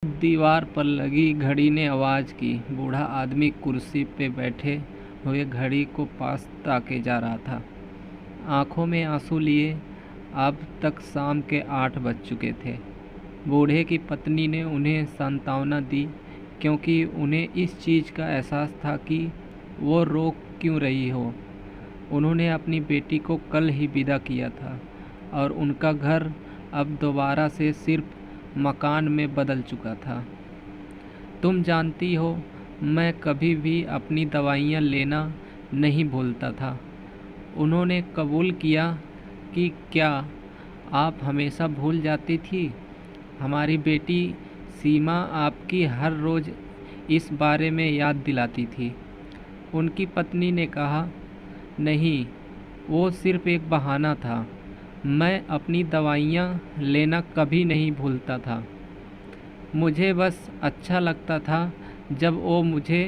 दीवार पर लगी घड़ी ने आवाज़ की। बूढ़ा आदमी कुर्सी पे बैठे हुए घड़ी को पास ताके जा रहा था, आंखों में आंसू लिए। अब तक शाम के 8 बज चुके थे। बूढ़े की पत्नी ने उन्हें सांत्वना दी, क्योंकि उन्हें इस चीज़ का एहसास था कि वो रो क्यों रही हो। उन्होंने अपनी बेटी को कल ही विदा किया था और उनका घर अब दोबारा से सिर्फ मकान में बदल चुका था। तुम जानती हो, मैं कभी भी अपनी दवाइयाँ लेना नहीं भूलता था। उन्होंने कबूल किया कि क्या आप हमेशा भूल जाती थी? हमारी बेटी सीमा आपकी हर रोज़ इस बारे में याद दिलाती थी। उनकी पत्नी ने कहा, नहीं, वो सिर्फ एक बहाना था। मैं अपनी दवाइयाँ लेना कभी नहीं भूलता था। मुझे बस अच्छा लगता था जब वो मुझे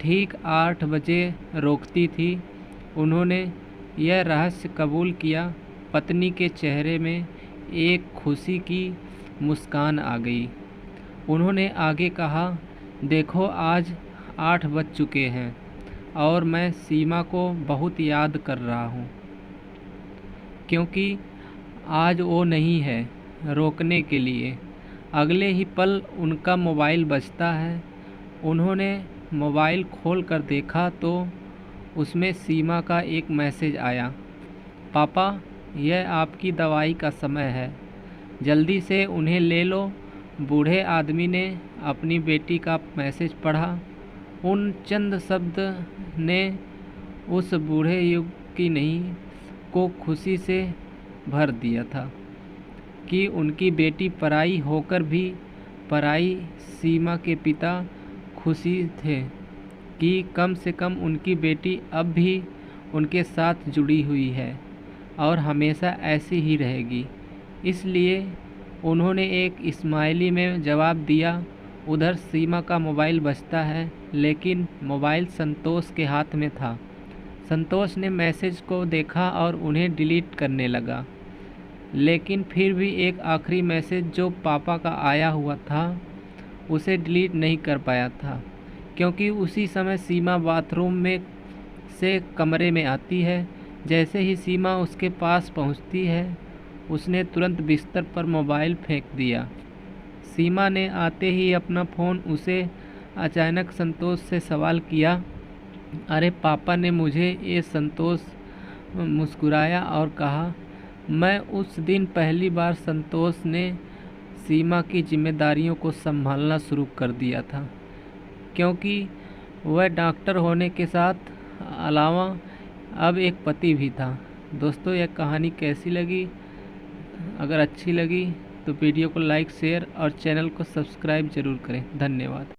ठीक 8 बजे रोकती थी। उन्होंने यह रहस्य कबूल किया। पत्नी के चेहरे में एक खुशी की मुस्कान आ गई। उन्होंने आगे कहा, देखो, आज 8 बज चुके हैं और मैं सीमा को बहुत याद कर रहा हूँ, क्योंकि आज वो नहीं है रोकने के लिए। अगले ही पल उनका मोबाइल बजता है। उन्होंने मोबाइल खोल कर देखा तो उसमें सीमा का एक मैसेज आया, पापा, यह आपकी दवाई का समय है, जल्दी से उन्हें ले लो। बूढ़े आदमी ने अपनी बेटी का मैसेज पढ़ा। उन चंद शब्द ने उस बूढ़े युग की नहीं को खुशी से भर दिया था कि उनकी बेटी पराई होकर भी पराई। सीमा के पिता खुशी थे कि कम से कम उनकी बेटी अब भी उनके साथ जुड़ी हुई है और हमेशा ऐसी ही रहेगी। इसलिए उन्होंने एक स्माइली में जवाब दिया। उधर सीमा का मोबाइल बजता है, लेकिन मोबाइल संतोष के हाथ में था। संतोष ने मैसेज को देखा और उन्हें डिलीट करने लगा, लेकिन फिर भी एक आखिरी मैसेज जो पापा का आया हुआ था उसे डिलीट नहीं कर पाया था, क्योंकि उसी समय सीमा बाथरूम में से कमरे में आती है। जैसे ही सीमा उसके पास पहुंचती है, उसने तुरंत बिस्तर पर मोबाइल फेंक दिया। सीमा ने आते ही अपना फ़ोन उसे अचानक संतोष से सवाल किया, अरे पापा ने मुझे ये संतोष मुस्कुराया और कहा। मैं उस दिन पहली बार संतोष ने सीमा की जिम्मेदारियों को संभालना शुरू कर दिया था, क्योंकि वह डॉक्टर होने के साथ अलावा अब एक पति भी था। दोस्तों, यह कहानी कैसी लगी? अगर अच्छी लगी तो वीडियो को लाइक, शेयर और चैनल को सब्सक्राइब ज़रूर करें। धन्यवाद।